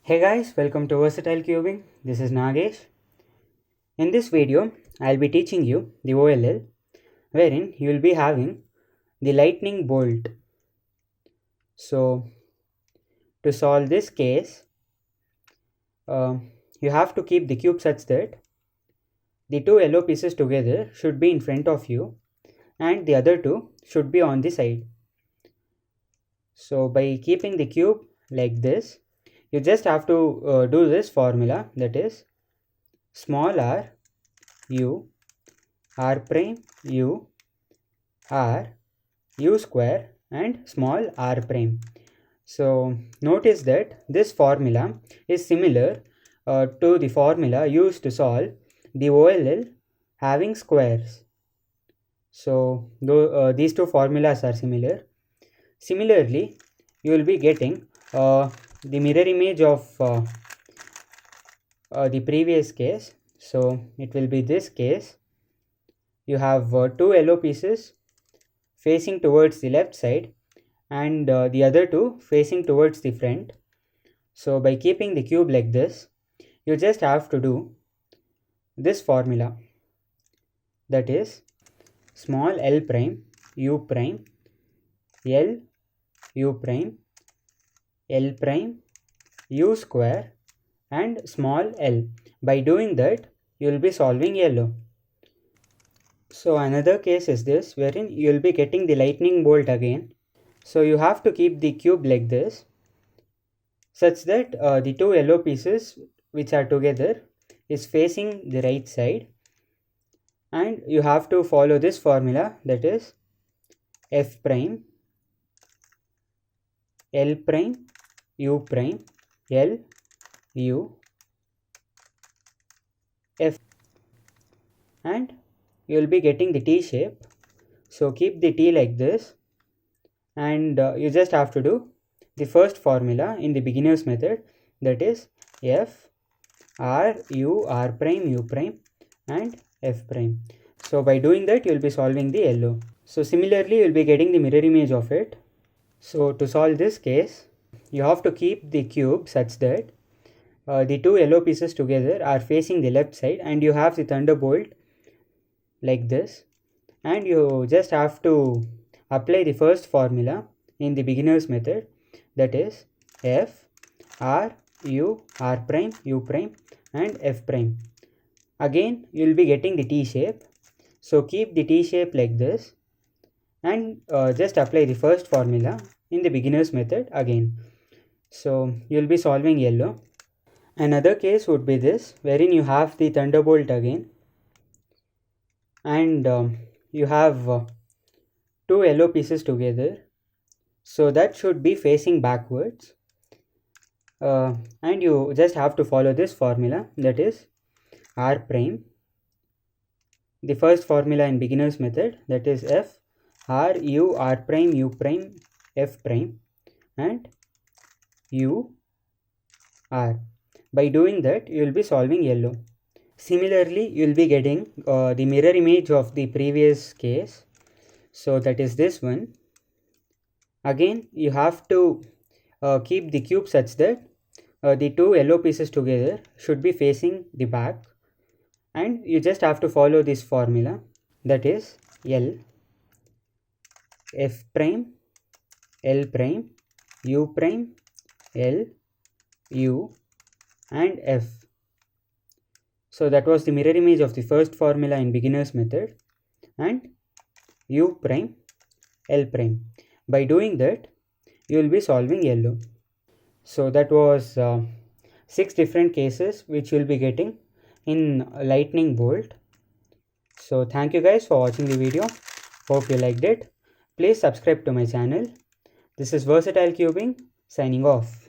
Hey guys, welcome to Versatile Cubing. This is Nagesh. In this video, I'll be teaching you the OLL, wherein you will be having the lightning bolt. So, to solve this case, you have to keep the cube such that the two yellow pieces together should be in front of you and the other two should be on the side. So, by keeping the cube like this, you just have to do this formula, that is small r u r prime u r u square and small r prime. So notice that this formula is similar to the formula used to solve the OLL having squares. So these two formulas are similar. Similarly, you will be getting the mirror image of the previous case. So it will be this case. You have two yellow pieces facing towards the left side and the other two facing towards the front. So by keeping the cube like this, you just have to do this formula, that is small l prime u prime l u prime l prime u square and small l. By doing that, you will be solving yellow. So another case is this, wherein you will be getting the lightning bolt again. So you have to keep the cube like this, such that the two yellow pieces which are together is facing the right side, and you have to follow this formula, that is f prime l prime u prime l u f, and you will be getting the T shape. So keep the T like this, and you just have to do the first formula in the beginner's method, that is f r u r prime u prime and f prime. So by doing that, you will be solving the yellow. So similarly, you will be getting the mirror image of it. So to solve this case, you have to keep the cube such that the two yellow pieces together are facing the left side, and you have the thunderbolt like this, and you just have to apply the first formula in the beginner's method, that is f r u r prime u prime and f prime. Again, you will be getting the T shape. So keep the T shape like this, and just apply the first formula in the beginner's method again. So you will be solving yellow. Another case would be this, wherein you have the thunderbolt again, and you have two yellow pieces together, so that should be facing backwards, and you just have to follow this formula, that is r prime, the first formula in beginner's method, that is f r u r prime u prime f prime and u r. By doing that, you will be solving yellow. Similarly, you will be getting the mirror image of the previous case. So that is this one. Again, you have to keep the cube such that the two yellow pieces together should be facing the back, and you just have to follow this formula, that is L f prime L prime u prime L u and f. So that was the mirror image of the first formula in beginner's method, and u prime L prime. By doing that, you will be solving yellow. So that was 6 different cases which you will be getting in lightning bolt. So thank you guys for watching the video. Hope you liked it. Please subscribe to my channel. This is Versatile Cubing signing off.